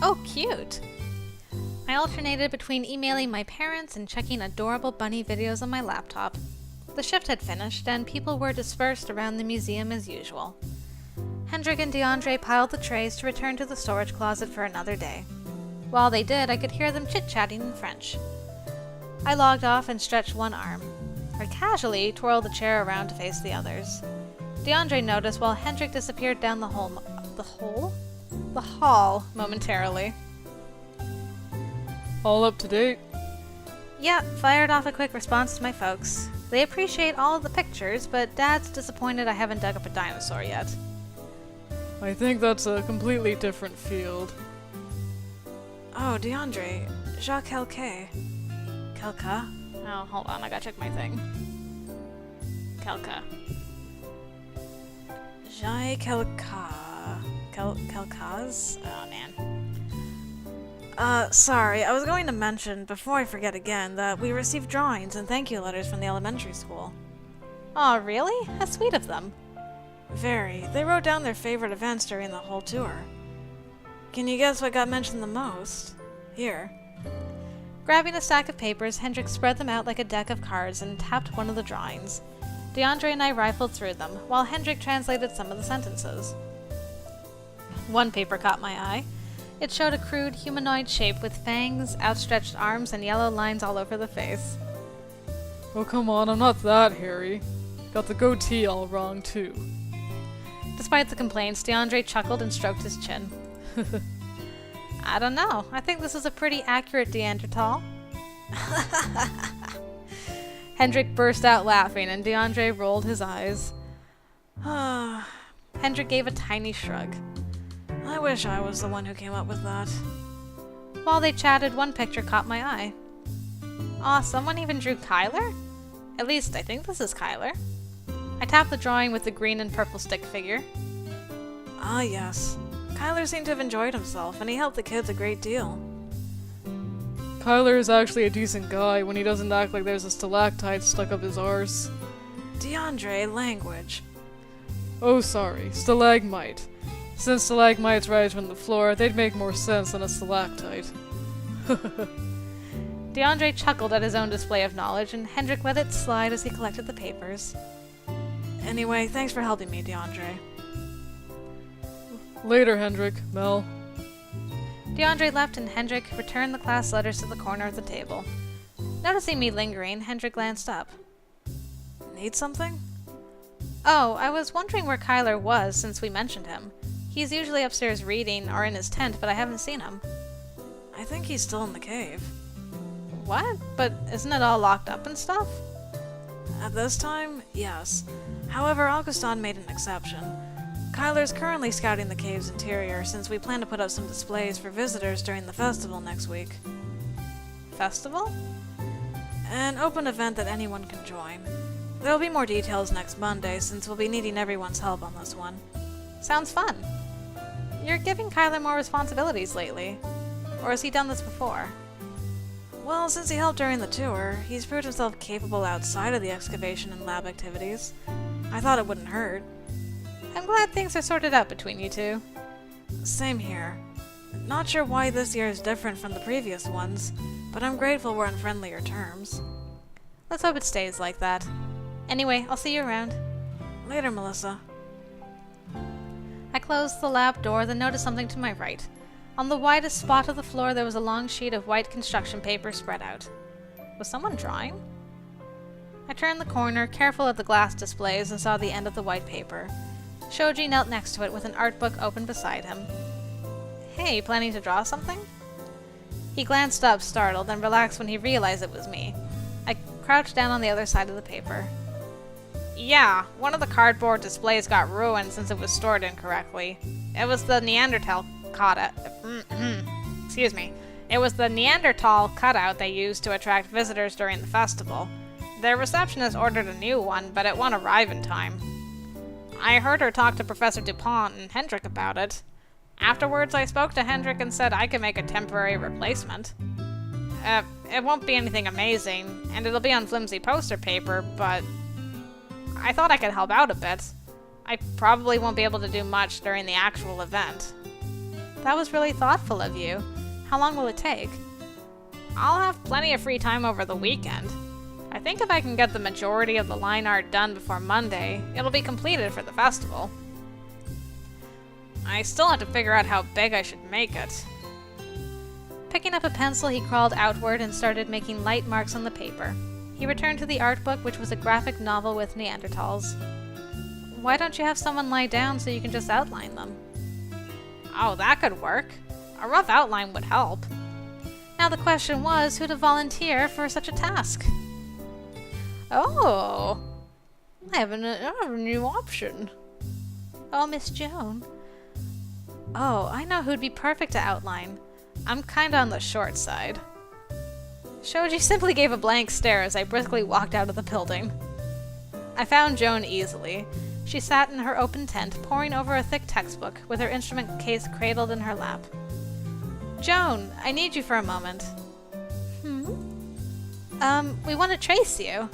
Oh, cute! I alternated between emailing my parents and checking adorable bunny videos on my laptop. The shift had finished, and people were dispersed around the museum as usual. Hendrik and DeAndre piled the trays to return to the storage closet for another day. While they did, I could hear them chit-chatting in French. I logged off and stretched one arm. I casually twirled the chair around to face the others. DeAndre noticed while Hendrik disappeared down the hall momentarily. All up to date? Yeah, fired off a quick response to my folks. They appreciate all of the pictures, but Dad's disappointed I haven't dug up a dinosaur yet. I think that's a completely different field. Oh, DeAndre, Jacques Kelka. Kelka? Oh, hold on, I gotta check my thing. Kelka. Jai Kelka. Kelkas? Oh, man. Sorry, I was going to mention, before I forget again, that we received drawings and thank you letters from the elementary school. Aw, really? How sweet of them. Very. They wrote down their favorite events during the whole tour. Can you guess what got mentioned the most? Here. Grabbing a stack of papers, Hendrik spread them out like a deck of cards and tapped one of the drawings. DeAndre and I rifled through them, while Hendrik translated some of the sentences. One paper caught my eye. It showed a crude humanoid shape with fangs, outstretched arms, and yellow lines all over the face. Oh, come on, I'm not that hairy. Got the goatee all wrong, too. Despite the complaints, DeAndre chuckled and stroked his chin. I don't know. I think this is a pretty accurate Neanderthal. Hendrik burst out laughing, and DeAndre rolled his eyes. Hendrik gave a tiny shrug. I wish I was the one who came up with that. While they chatted, one picture caught my eye. Aw, someone even drew Kyler? At least, I think this is Kyler. I tapped the drawing with the green and purple stick figure. Ah, yes. Kyler seemed to have enjoyed himself, and he helped the kids a great deal. Kyler is actually a decent guy when he doesn't act like there's a stalactite stuck up his arse. DeAndre, language. Oh, sorry, stalagmite. Since stalagmites rise from the floor, they'd make more sense than a stalactite. DeAndre chuckled at his own display of knowledge, and Hendrik let it slide as he collected the papers. Anyway, thanks for helping me, DeAndre. Later, Hendrik. Mel. DeAndre left, and Hendrik returned the class letters to the corner of the table. Noticing me lingering, Hendrik glanced up. Need something? Oh, I was wondering where Kyler was since we mentioned him. He's usually upstairs reading or in his tent, but I haven't seen him. I think he's still in the cave. What? But isn't it all locked up and stuff? At this time, yes. However, Augustin made an exception. Kyler's currently scouting the cave's interior since we plan to put up some displays for visitors during the festival next week. Festival? An open event that anyone can join. There'll be more details next Monday since we'll be needing everyone's help on this one. Sounds fun. You're giving Kyler more responsibilities lately. Or has he done this before? Well, since he helped during the tour, he's proved himself capable outside of the excavation and lab activities. I thought it wouldn't hurt. I'm glad things are sorted out between you two. Same here. Not sure why this year is different from the previous ones, but I'm grateful we're on friendlier terms. Let's hope it stays like that. Anyway, I'll see you around. Later, Melissa. I closed the lab door, then noticed something to my right. On the widest spot of the floor, there was a long sheet of white construction paper spread out. Was someone drawing? I turned the corner, careful of the glass displays, and saw the end of the white paper. Shoji knelt next to it with an art book open beside him. Hey, planning to draw something? He glanced up, startled, and relaxed when he realized it was me. I crouched down on the other side of the paper. Yeah, one of the cardboard displays got ruined since it was stored incorrectly. It was the Neanderthal cutout. Excuse me. It was the Neanderthal cutout they used to attract visitors during the festival. Their receptionist ordered a new one, but it won't arrive in time. I heard her talk to Professor DuPont and Hendrik about it. Afterwards, I spoke to Hendrik and said I could make a temporary replacement. It won't be anything amazing, and it'll be on flimsy poster paper, but I thought I could help out a bit. I probably won't be able to do much during the actual event. That was really thoughtful of you. How long will it take? I'll have plenty of free time over the weekend. I think if I can get the majority of the line art done before Monday, it'll be completed for the festival. I still have to figure out how big I should make it. Picking up a pencil, he crawled outward and started making light marks on the paper. He returned to the art book, which was a graphic novel with Neanderthals. Why don't you have someone lie down so you can just outline them? Oh, that could work. A rough outline would help. Now the question was who to volunteer for such a task. Oh, I have a new option. Oh, Miss Joan. Oh, I know who'd be perfect to outline. I'm kinda on the short side. Shoji simply gave a blank stare as I briskly walked out of the building. I found Joan easily. She sat in her open tent, poring over a thick textbook, with her instrument case cradled in her lap. Joan, I need you for a moment. We want to trace you.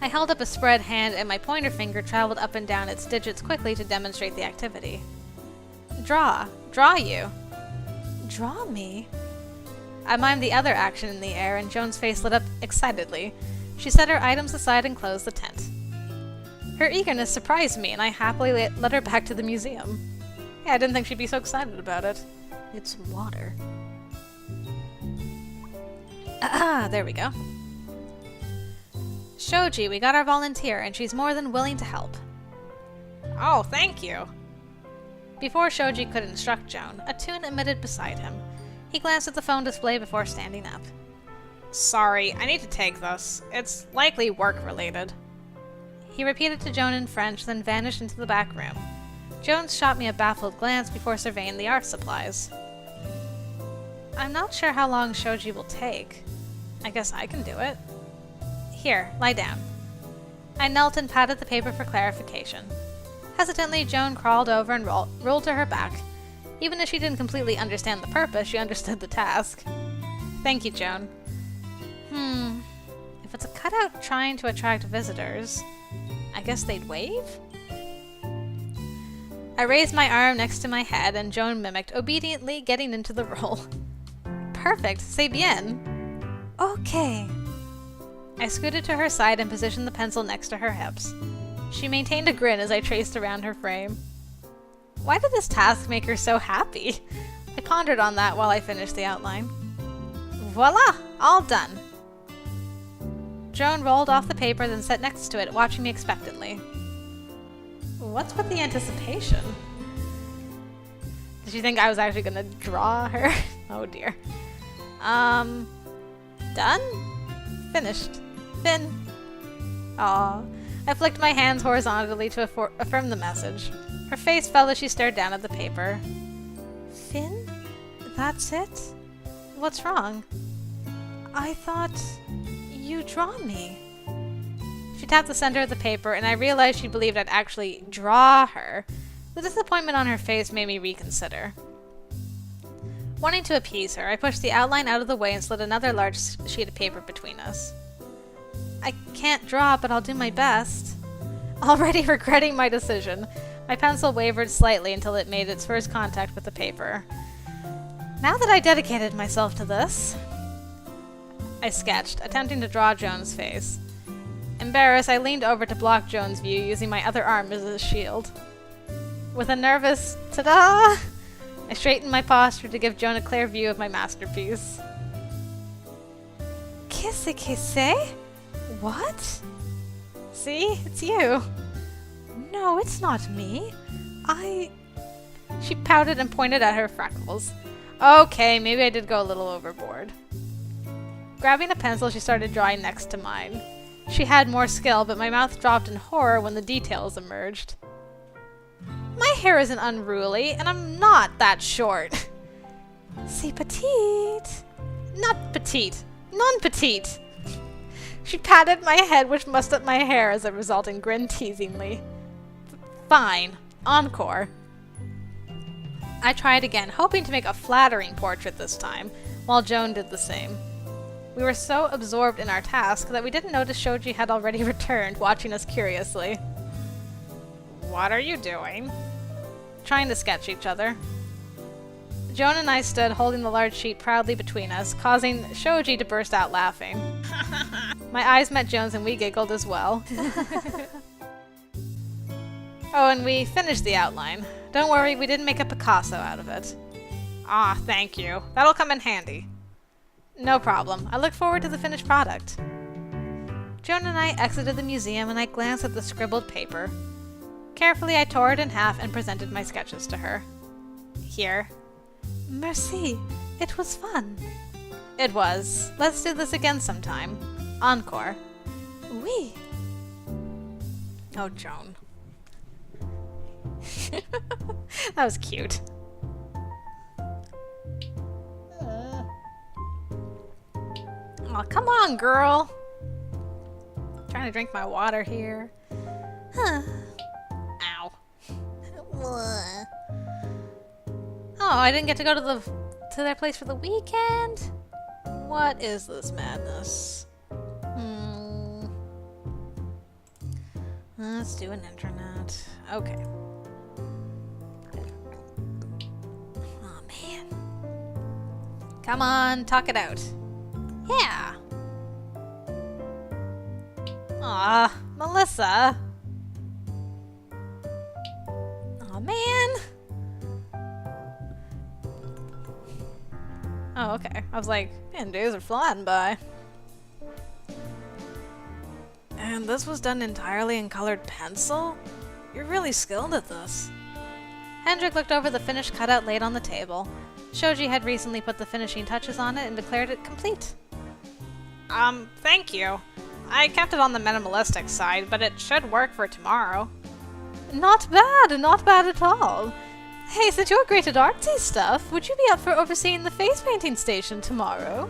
I held up a spread hand and my pointer finger traveled up and down its digits quickly to demonstrate the activity. Draw you. Draw me? I mimed the other action in the air and Joan's face lit up excitedly. She set her items aside and closed the tent. Her eagerness surprised me and I happily led her back to the museum. Yeah, I didn't think she'd be so excited about it. It's water. There we go. Shoji, we got our volunteer and she's more than willing to help. Oh, thank you. Before Shoji could instruct Joan, a tune emitted beside him. He glanced at the phone display before standing up. Sorry, I need to take this. It's likely work-related. He repeated to Joan in French, then vanished into the back room. Joan shot me a baffled glance before surveying the art supplies. I'm not sure how long Shoji will take. I guess I can do it. Here, lie down. I knelt and patted the paper for clarification. Hesitantly, Joan crawled over and rolled to her back. Even if she didn't completely understand the purpose, she understood the task. Thank you, Joan. If it's a cutout trying to attract visitors, I guess they'd wave? I raised my arm next to my head and Joan mimicked, obediently getting into the role. Perfect, c'est bien. Okay. I scooted to her side and positioned the pencil next to her hips. She maintained a grin as I traced around her frame. Why did this task make her so happy? I pondered on that while I finished the outline. Voila! All done! Joan rolled off the paper, then sat next to it, watching me expectantly. What's with the anticipation? Did she think I was actually gonna draw her? Oh dear. Done? Finished. Fin. Aw. I flicked my hands horizontally to affirm the message. Her face fell as she stared down at the paper. Fin? That's it? What's wrong? I thought you draw me. She tapped the center of the paper, and I realized she believed I'd actually draw her. The disappointment on her face made me reconsider. Wanting to appease her, I pushed the outline out of the way and slid another large sheet of paper between us. I can't draw, but I'll do my best. Already regretting my decision, my pencil wavered slightly until it made its first contact with the paper. Now that I dedicated myself to this... I sketched, attempting to draw Joan's face. Embarrassed, I leaned over to block Joan's view, using my other arm as a shield. With a nervous ta-da! I straightened my posture to give Joan a clear view of my masterpiece. Qu'est-ce que c'est? What? See? It's you. No, it's not me. She pouted and pointed at her freckles. Okay, maybe I did go a little overboard. Grabbing a pencil, she started drawing next to mine. She had more skill, but my mouth dropped in horror when the details emerged. My hair isn't unruly, and I'm not that short. C'est petite. Not petite. Non-petite. She patted my head, which mussed up my hair as a resulting grin teasingly. Fine. Encore. I tried again, hoping to make a flattering portrait this time, while Joan did the same. We were so absorbed in our task that we didn't notice Shoji had already returned, watching us curiously. What are you doing? Trying to sketch each other. Joan and I stood holding the large sheet proudly between us, causing Shoji to burst out laughing. My eyes met Joan's and we giggled as well. Oh, and we finished the outline. Don't worry, we didn't make a Picasso out of it. Ah, thank you. That'll come in handy. No problem. I look forward to the finished product. Joan and I exited the museum and I glanced at the scribbled paper. Carefully, I tore it in half and presented my sketches to her. Here. Merci. It was fun. It was. Let's do this again sometime. Encore. Oui. Oh, Joan. That was cute. Oh, come on, girl. Trying to drink my water here. Huh. Ow. Oh, I didn't get to go to their place for the weekend? What is this madness? Let's do an internet. Okay. Oh, man. Come on, talk it out. Yeah. Aw, Melissa. Aw, man. Oh, okay. I was like, man, days are flying by. And this was done entirely in colored pencil? You're really skilled at this. Hendrik looked over the finished cutout laid on the table. Shoji had recently put the finishing touches on it and declared it complete. Thank you. I kept it on the minimalistic side, but it should work for tomorrow. Not bad at all. Hey, since you're great at artsy stuff, would you be up for overseeing the face painting station tomorrow?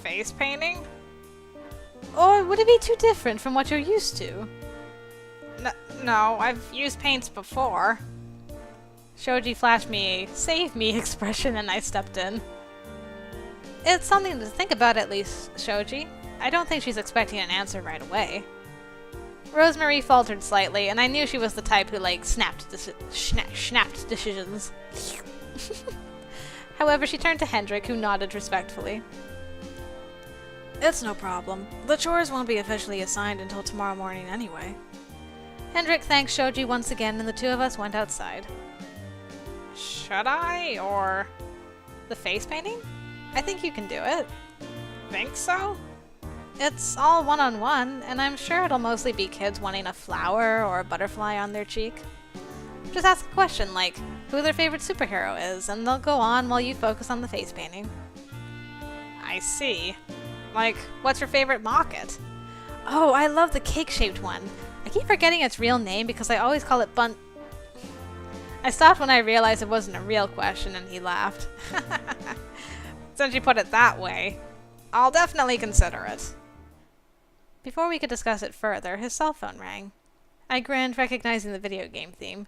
Face painting? Or would it be too different from what you're used to? No, I've used paints before. Shoji flashed me a save me expression and I stepped in. It's something to think about at least, Shoji. I don't think she's expecting an answer right away. RoseMarie faltered slightly, and I knew she was the type who, snapped decisions. However, she turned to Hendrik, who nodded respectfully. It's no problem. The chores won't be officially assigned until tomorrow morning anyway. Hendrik thanked Shoji once again, and the two of us went outside. Should I? Or the face painting? I think you can do it. Think so? It's all one-on-one, and I'm sure it'll mostly be kids wanting a flower or a butterfly on their cheek. Just ask a question like who their favorite superhero is, and they'll go on while you focus on the face painting. I see. Like, what's your favorite market? Oh, I love the cake-shaped one. I keep forgetting its real name because I always call it I stopped when I realized it wasn't a real question, and he laughed. Since you put it that way, I'll definitely consider it. Before we could discuss it further, his cell phone rang. I grinned, recognizing the video game theme.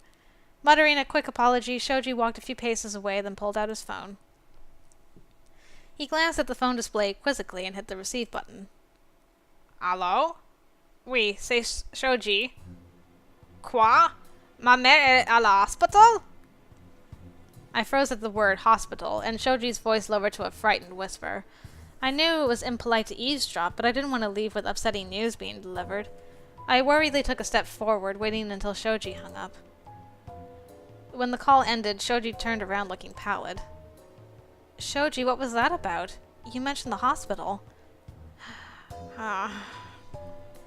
Muttering a quick apology, Shoji walked a few paces away, then pulled out his phone. He glanced at the phone display quizzically and hit the receive button. Hello? Oui, c'est Shoji. Quoi? Ma mère est à l'hospital? I froze at the word hospital, and Shoji's voice lowered to a frightened whisper. I knew it was impolite to eavesdrop, but I didn't want to leave with upsetting news being delivered. I worriedly took a step forward, waiting until Shoji hung up. When the call ended, Shoji turned around looking pallid. Shoji, what was that about? You mentioned the hospital.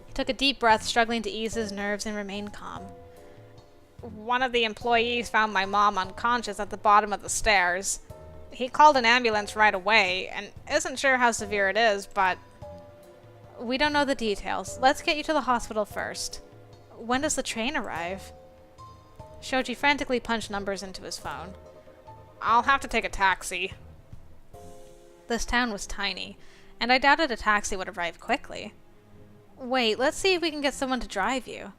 He took a deep breath, struggling to ease his nerves and remain calm. One of the employees found my mom unconscious at the bottom of the stairs. He called an ambulance right away, and isn't sure how severe it is, but... We don't know the details. Let's get you to the hospital first. When does the train arrive? Shoji frantically punched numbers into his phone. I'll have to take a taxi. This town was tiny, and I doubted a taxi would arrive quickly. Wait, let's see if we can get someone to drive you.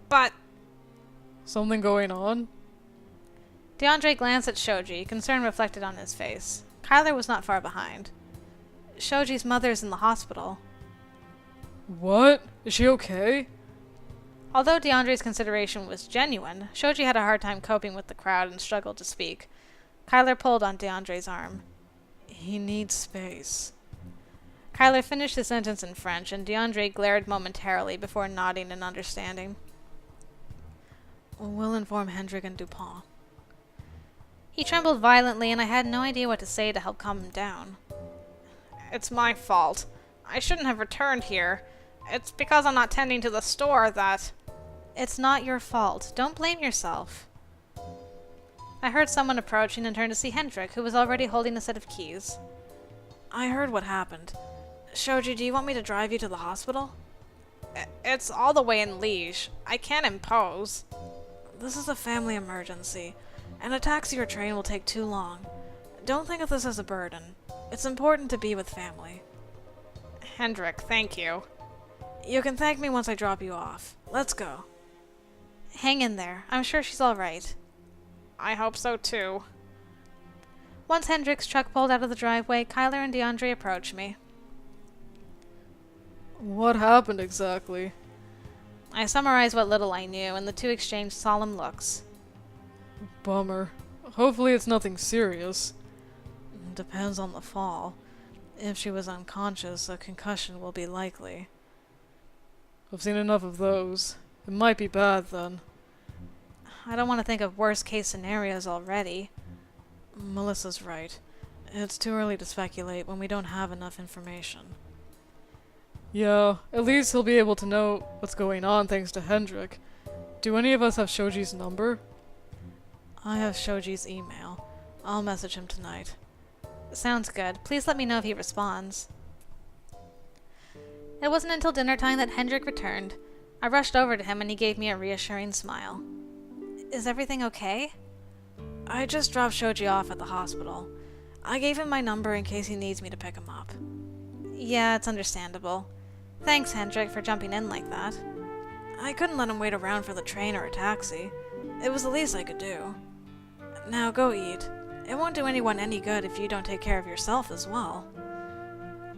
But... Something going on? DeAndre glanced at Shoji, concern reflected on his face. Kyler was not far behind. Shoji's mother's in the hospital. What? Is she okay? Although DeAndre's consideration was genuine, Shoji had a hard time coping with the crowd and struggled to speak. Kyler pulled on DeAndre's arm. He needs space. Kyler finished his sentence in French, and DeAndre glared momentarily before nodding in understanding. We'll inform Hendrik and Dupont. He trembled violently, and I had no idea what to say to help calm him down. It's my fault. I shouldn't have returned here. It's because I'm not tending to the store that... It's not your fault. Don't blame yourself. I heard someone approaching and turned to see Hendrik, who was already holding a set of keys. I heard what happened. Shoji, do you want me to drive you to the hospital? It's all the way in Liege. I can't impose. This is a family emergency, and a taxi or train will take too long. Don't think of this as a burden. It's important to be with family. Hendrik, thank you. You can thank me once I drop you off. Let's go. Hang in there. I'm sure she's all right. I hope so too. Once Hendrik's truck pulled out of the driveway, Kyler and DeAndre approached me. What happened exactly? I summarized what little I knew, and the two exchanged solemn looks. Bummer. Hopefully it's nothing serious. Depends on the fall. If she was unconscious, a concussion will be likely. I've seen enough of those. It might be bad then. I don't want to think of worst-case scenarios already. Melissa's right. It's too early to speculate when we don't have enough information. Yeah, at least he'll be able to know what's going on thanks to Hendrik. Do any of us have Shoji's number? I have Shoji's email. I'll message him tonight. Sounds good. Please let me know if he responds. It wasn't until dinner time that Hendrik returned. I rushed over to him and he gave me a reassuring smile. Is everything okay? I just dropped Shoji off at the hospital. I gave him my number in case he needs me to pick him up. Yeah, it's understandable. Thanks, Hendrik, for jumping in like that. I couldn't let him wait around for the train or a taxi. It was the least I could do. Now go eat. It won't do anyone any good if you don't take care of yourself as well.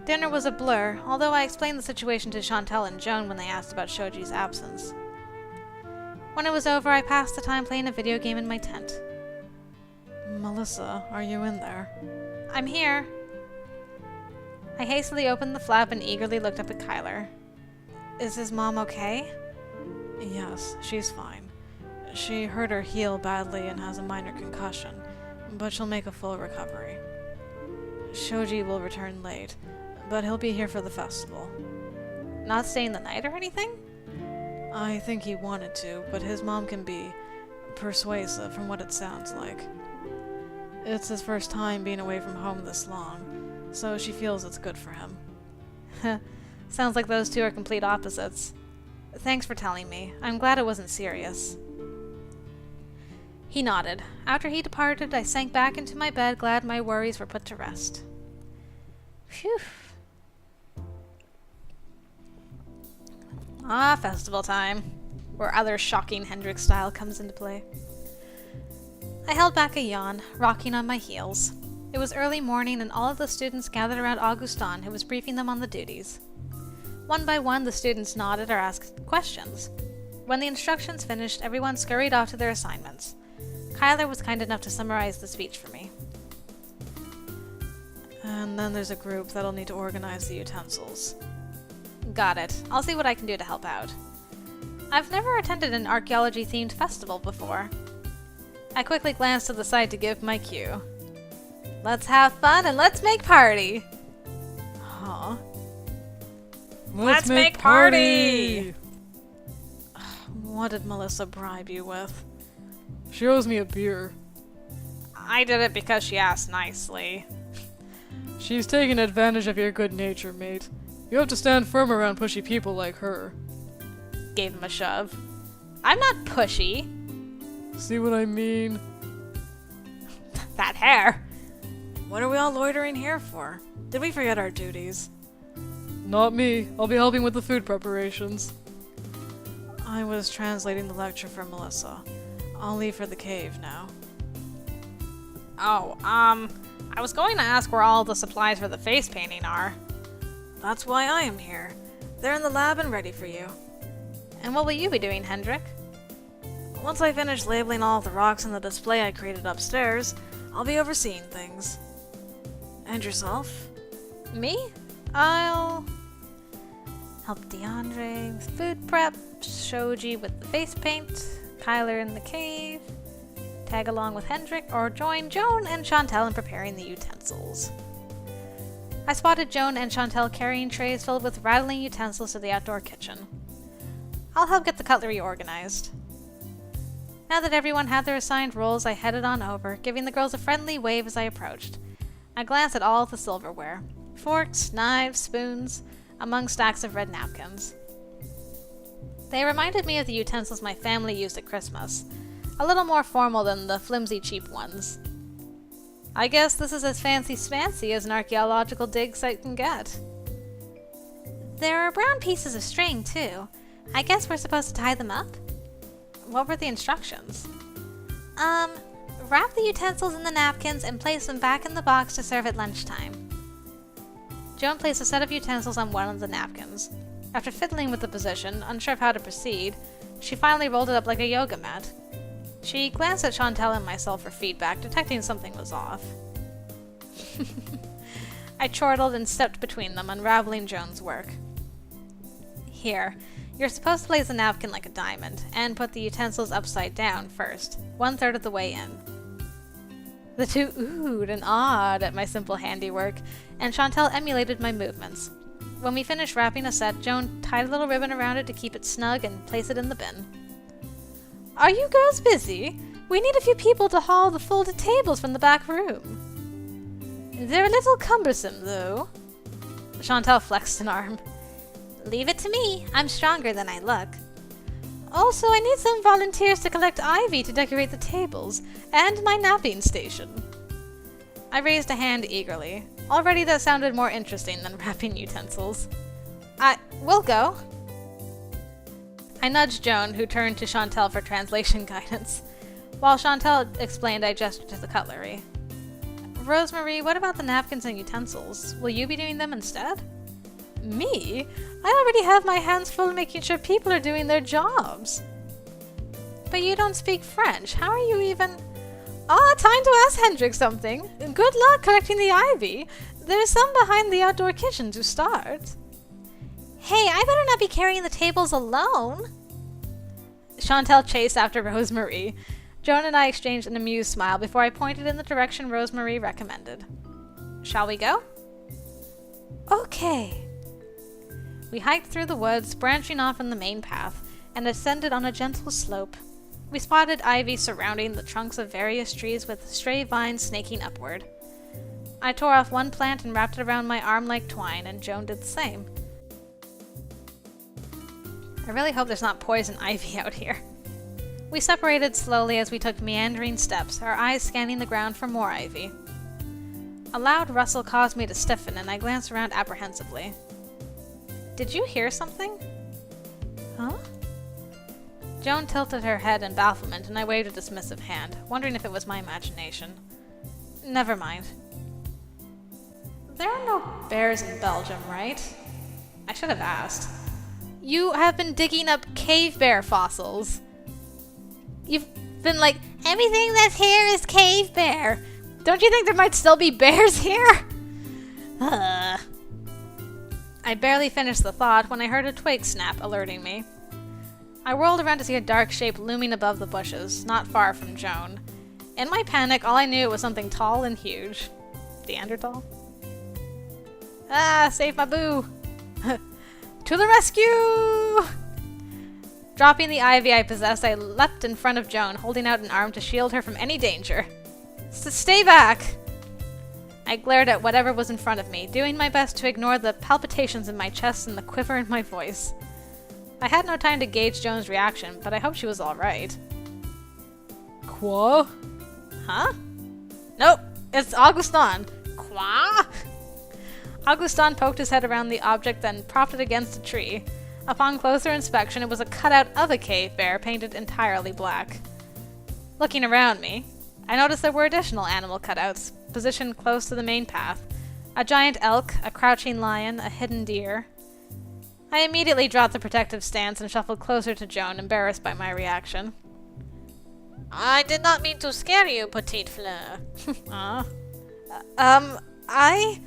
Dinner was a blur, although I explained the situation to Chantel and Joan when they asked about Shoji's absence. When it was over, I passed the time playing a video game in my tent. Melissa, are you in there? I'm here. I hastily opened the flap and eagerly looked up at Kyler. Is his mom okay? Yes, she's fine. She hurt her heel badly and has a minor concussion, but she'll make a full recovery. Shoji will return late, but he'll be here for the festival. Not staying the night or anything? I think he wanted to, but his mom can be persuasive from what it sounds like. It's his first time being away from home this long, so she feels it's good for him. Sounds like those two are complete opposites. Thanks for telling me. I'm glad it wasn't serious. He nodded. After he departed, I sank back into my bed, glad my worries were put to rest. Phew. Ah, festival time, where other shocking Hendrik style comes into play. I held back a yawn, rocking on my heels. It was early morning and all of the students gathered around Augustin, who was briefing them on the duties. One by one, the students nodded or asked questions. When the instructions finished, everyone scurried off to their assignments. Kyler was kind enough to summarize the speech for me. And then there's a group that'll need to organize the utensils. Got it. I'll see what I can do to help out. I've never attended an archaeology-themed festival before. I quickly glanced to the side to give my cue. Let's have fun and let's make party! Huh? Let's make party! What did Melissa bribe you with? She owes me a beer. I did it because she asked nicely. She's taking advantage of your good nature, mate. You have to stand firm around pushy people like her. Gave him a shove. I'm not pushy. See what I mean? That hair! What are we all loitering here for? Did we forget our duties? Not me. I'll be helping with the food preparations. I was translating the lecture for Melissa. I'll leave for the cave now. Oh, I was going to ask where all the supplies for the face painting are. That's why I am here. They're in the lab and ready for you. And what will you be doing, Hendrik? Once I finish labeling all of the rocks in the display I created upstairs, I'll be overseeing things. And yourself? Me? I'll help DeAndre with food prep, Shoji with the face paint, Kyler in the cave, tag along with Hendrik, or join Joan and Chantel in preparing the utensils. I spotted Joan and Chantel carrying trays filled with rattling utensils to the outdoor kitchen. I'll help get the cutlery organized. Now that everyone had their assigned roles, I headed on over, giving the girls a friendly wave as I approached. I glanced at all of the silverware. Forks, knives, spoons, among stacks of red napkins. They reminded me of the utensils my family used at Christmas, a little more formal than the flimsy cheap ones. I guess this is as fancy-smancy as an archaeological dig site can get. There are brown pieces of string, too. I guess we're supposed to tie them up? What were the instructions? Wrap the utensils in the napkins and place them back in the box to serve at lunchtime. Joan placed a set of utensils on one of the napkins. After fiddling with the position, unsure of how to proceed, she finally rolled it up like a yoga mat. She glanced at Chantel and myself for feedback, detecting something was off. I chortled and stepped between them, unraveling Joan's work. Here, you're supposed to place the napkin like a diamond, and put the utensils upside down first, 1/3 of the way in. The two oohed and awed at my simple handiwork, and Chantel emulated my movements. When we finished wrapping a set, Joan tied a little ribbon around it to keep it snug and place it in the bin. Are you girls busy? We need a few people to haul the folded tables from the back room. They're a little cumbersome, though. Chantel flexed an arm. Leave it to me. I'm stronger than I look. Also, I need some volunteers to collect ivy to decorate the tables, and my napping station. I raised a hand eagerly. Already that sounded more interesting than wrapping utensils. We'll go. I nudged Joan, who turned to Chantel for translation guidance. While Chantel explained, I gestured to the cutlery. RoseMarie, what about the napkins and utensils? Will you be doing them instead? Me? I already have my hands full making sure people are doing their jobs. But you don't speak French. How are you even... time to ask Hendrik something. Good luck collecting the ivy. There's some behind the outdoor kitchen to start. Hey, I better not be carrying the tables alone. Chantel chased after RoseMarie. Joan and I exchanged an amused smile before I pointed in the direction RoseMarie recommended. Shall we go? Okay. We hiked through the woods, branching off from the main path, and ascended on a gentle slope. We spotted ivy surrounding the trunks of various trees with stray vines snaking upward. I tore off one plant and wrapped it around my arm like twine, and Joan did the same. I really hope there's not poison ivy out here. We separated slowly as we took meandering steps, our eyes scanning the ground for more ivy. A loud rustle caused me to stiffen, and I glanced around apprehensively. Did you hear something? Huh? Joan tilted her head in bafflement, and I waved a dismissive hand, wondering if it was my imagination. Never mind. There are no bears in Belgium, right? I should have asked. You have been digging up cave bear fossils. You've been like, everything that's here is cave bear. Don't you think there might still be bears here? I barely finished the thought when I heard a twig snap, alerting me. I whirled around to see a dark shape looming above the bushes, not far from Joan. In my panic, all I knew was something tall and huge. Neanderthal? Save my boo! To the rescue! Dropping the ivy I possessed, I leapt in front of Joan, holding out an arm to shield her from any danger. Stay back! I glared at whatever was in front of me, doing my best to ignore the palpitations in my chest and the quiver in my voice. I had no time to gauge Joan's reaction, but I hoped she was alright. Quoi? Huh? Nope, it's Augustin. Quoi? Augustin poked his head around the object, then propped it against a tree. Upon closer inspection, it was a cutout of a cave bear painted entirely black. Looking around me, I noticed there were additional animal cutouts, positioned close to the main path. A giant elk, a crouching lion, a hidden deer. I immediately dropped the protective stance and shuffled closer to Joan, embarrassed by my reaction. I did not mean to scare you, petite fleur. I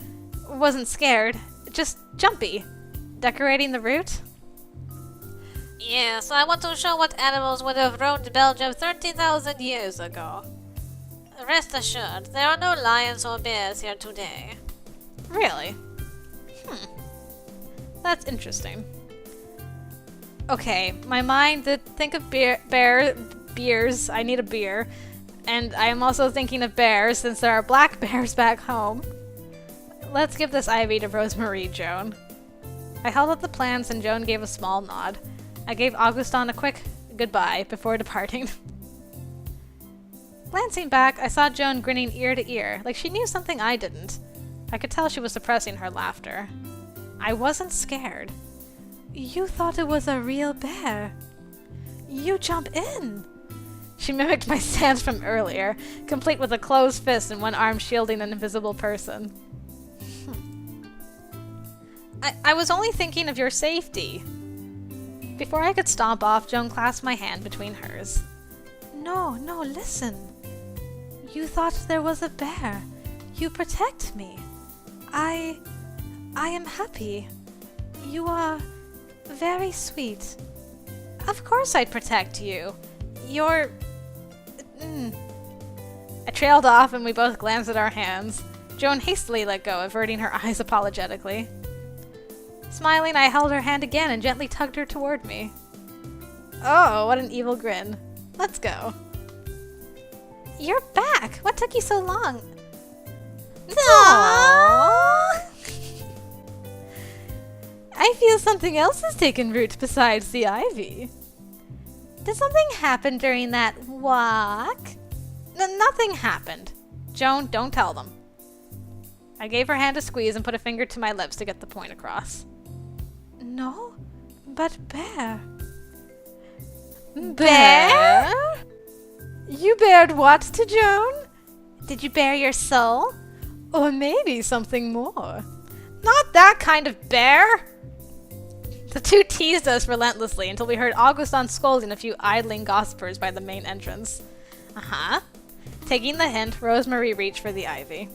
wasn't scared. Just jumpy. Decorating the route? Yes, I want to show what animals would have roamed Belgium 30,000 years ago. Rest assured, there are no lions or bears here today. Really? That's interesting. Okay, my mind did think of beers. I need a beer. And I am also thinking of bears since there are black bears back home. Let's give this ivy to RoseMarie, Joan. I held up the plants and Joan gave a small nod. I gave Augustin a quick goodbye before departing. Glancing back, I saw Joan grinning ear to ear, like she knew something I didn't. I could tell she was suppressing her laughter. I wasn't scared. You thought it was a real bear. You jump in. She mimicked my stance from earlier, complete with a closed fist and one arm shielding an invisible person. I was only thinking of your safety. Before I could stomp off, Joan clasped my hand between hers. No, listen. You thought there was a bear. You protect me. I am happy. You are very sweet. Of course I'd protect you. You're... I trailed off and we both glanced at our hands. Joan hastily let go, averting her eyes apologetically. Smiling, I held her hand again and gently tugged her toward me. Oh, what an evil grin. Let's go. You're back! What took you so long? Aww. I feel something else has taken root besides the ivy. Did something happen during that walk? Nothing happened. Joan, don't tell them. I gave her hand a squeeze and put a finger to my lips to get the point across. No, but bear. Bear? You bared what to Joan? Did you bare your soul? Or maybe something more? Not that kind of bear! The two teased us relentlessly until we heard Augustin scolding a few idling gossipers by the main entrance. Uh-huh. Taking the hint, RoseMarie reached for the ivy.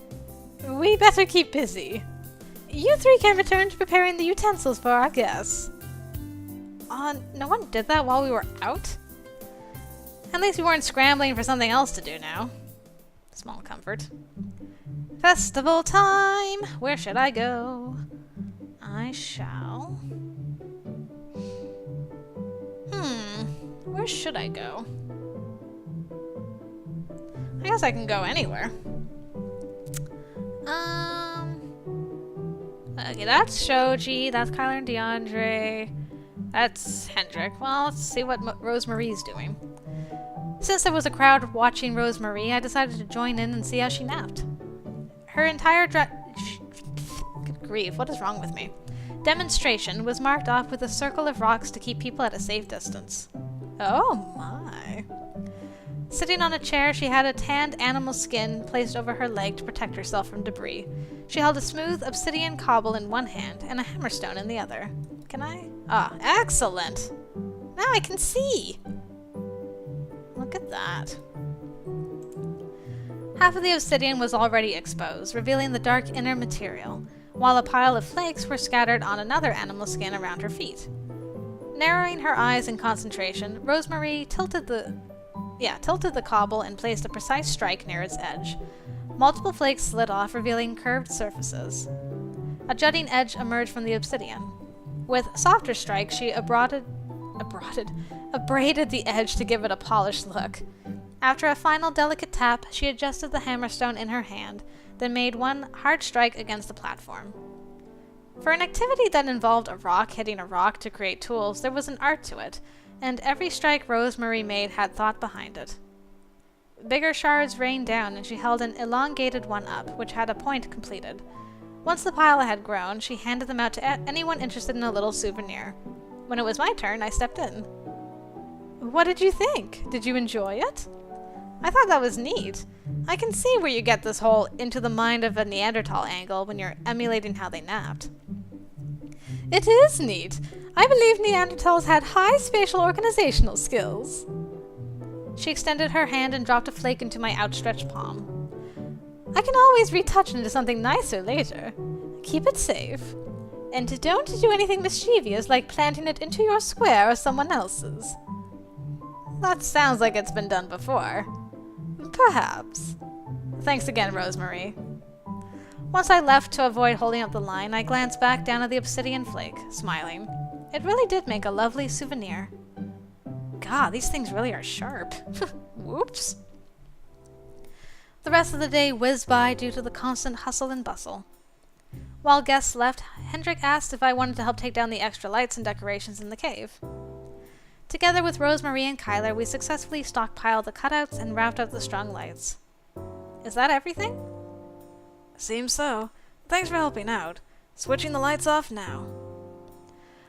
We better keep busy. You three can return to preparing the utensils for our guests. No one did that while we were out? At least we weren't scrambling for something else to do now. Small comfort. Festival time! Where should I go? I shall... Where should I go? I guess I can go anywhere. Okay, that's Shoji, that's Kyler and DeAndre, that's Hendrik. Well, let's see what RoseMarie's doing. Since there was a crowd watching RoseMarie, I decided to join in and see how she napped. Her entire good grief, what is wrong with me? Demonstration was marked off with a circle of rocks to keep people at a safe distance. Oh my. Sitting on a chair, she had a tanned animal skin placed over her leg to protect herself from debris. She held a smooth obsidian cobble in one hand and a hammerstone in the other. Can I? Ah, excellent! Now I can see! Look at that. Half of the obsidian was already exposed, revealing the dark inner material, while a pile of flakes were scattered on another animal skin around her feet. Narrowing her eyes in concentration, RoseMarie tilted the cobble and placed a precise strike near its edge. Multiple flakes slid off, revealing curved surfaces. A jutting edge emerged from the obsidian. With softer strikes, she abraded the edge to give it a polished look. After a final delicate tap, she adjusted the hammerstone in her hand, then made one hard strike against the platform. For an activity that involved a rock hitting a rock to create tools, there was an art to it, and every strike RoseMarie made had thought behind it. Bigger shards rained down, and she held an elongated one up, which had a point completed. Once the pile had grown, she handed them out to anyone interested in a little souvenir. When it was my turn, I stepped in. What did you think? Did you enjoy it? I thought that was neat. I can see where you get this whole into the mind of a Neanderthal angle when you're emulating how they napped. It is neat. I believe Neanderthals had high spatial organizational skills. She extended her hand and dropped a flake into my outstretched palm. I can always retouch it into something nicer later. Keep it safe. And don't do anything mischievous like planting it into your square or someone else's. That sounds like it's been done before. Perhaps. Thanks again, RoseMarie. Once I left to avoid holding up the line, I glanced back down at the obsidian flake, smiling. It really did make a lovely souvenir. God, these things really are sharp. Whoops. The rest of the day whizzed by due to the constant hustle and bustle. While guests left, Hendrik asked if I wanted to help take down the extra lights and decorations in the cave. Together with RoseMarie and Kyler, we successfully stockpiled the cutouts and wrapped up the strung lights. Is that everything? Seems so. Thanks for helping out. Switching the lights off now.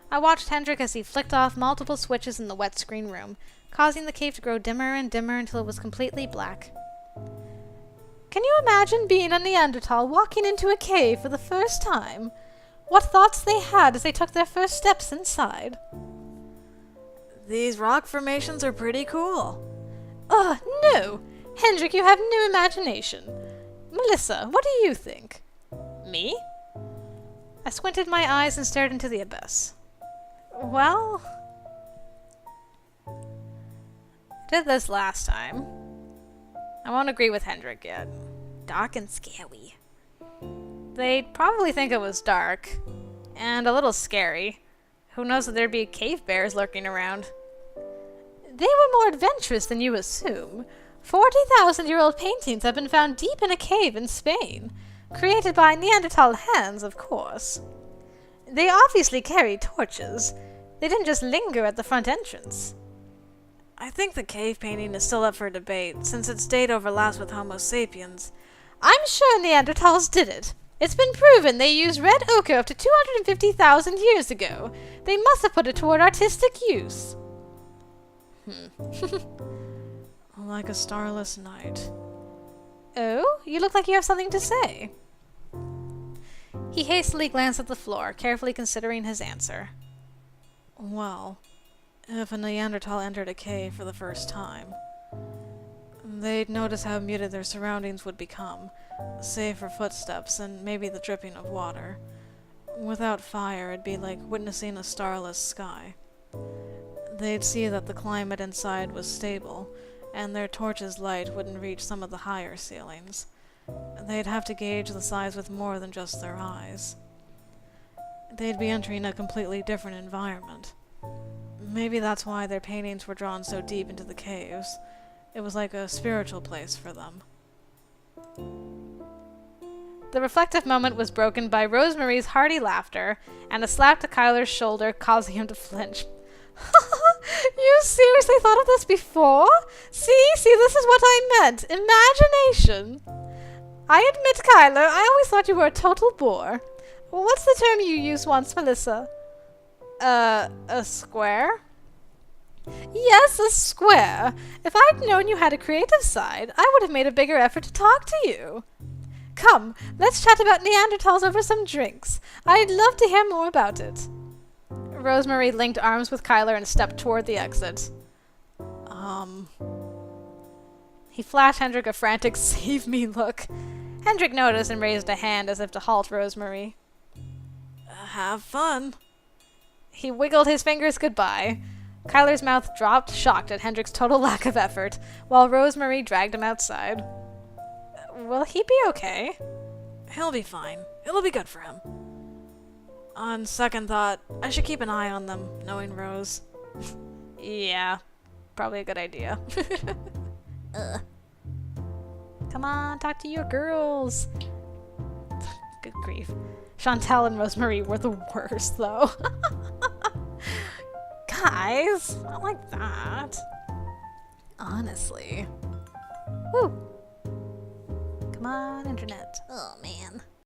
I watched Hendrik as he flicked off multiple switches in the wet screen room, causing the cave to grow dimmer and dimmer until it was completely black. Can you imagine being a Neanderthal walking into a cave for the first time? What thoughts they had as they took their first steps inside? These rock formations are pretty cool. Ugh, no! Hendrik, you have no imagination. Melissa, what do you think? Me? I squinted my eyes and stared into the abyss. Well, I did this last time. I won't agree with Hendrik yet. Dark and scary. They'd probably think it was dark. And a little scary. Who knows that there'd be cave bears lurking around. They were more adventurous than you assume. 40,000-year-old paintings have been found deep in a cave in Spain. Created by Neanderthal hands, of course. They obviously carried torches. They didn't just linger at the front entrance. I think the cave painting is still up for debate, since its date overlaps with Homo sapiens. I'm sure Neanderthals did it. It's been proven they used red ochre up to 250,000 years ago. They must have put it toward artistic use. Like a starless night. Oh, you look like you have something to say. He hastily glanced at the floor, carefully considering his answer. Well, if a Neanderthal entered a cave for the first time, they'd notice how muted their surroundings would become, save for footsteps and maybe the dripping of water. Without fire, it'd be like witnessing a starless sky. They'd see that the climate inside was stable, and their torch's light wouldn't reach some of the higher ceilings. They'd have to gauge the size with more than just their eyes. They'd be entering a completely different environment. Maybe that's why their paintings were drawn so deep into the caves. It was like a spiritual place for them. The reflective moment was broken by RoseMarie's hearty laughter and a slap to Kyler's shoulder, causing him to flinch. You seriously thought of this before? See, this is what I meant. Imagination. I admit, Kyler, I always thought you were a total bore. What's the term you used once, Melissa? A square? Yes, a square. If I'd known you had a creative side, I would have made a bigger effort to talk to you. Come, let's chat about Neanderthals over some drinks. I'd love to hear more about it. RoseMarie linked arms with Kyler and stepped toward the exit. He flashed Hendrik a frantic save me look. Hendrik noticed and raised a hand as if to halt RoseMarie. Have fun. He wiggled his fingers goodbye. Kyler's mouth dropped, shocked at Hendrik's total lack of effort, while RoseMarie dragged him outside. Will he be okay? He'll be fine. It'll be good for him. On second thought, I should keep an eye on them, knowing Rose. Yeah, probably a good idea. Come on, talk to your girls. Good grief. Chantal and RoseMarie were the worst, though. Guys, not like that. Honestly. Woo. Come on, internet. Oh, man.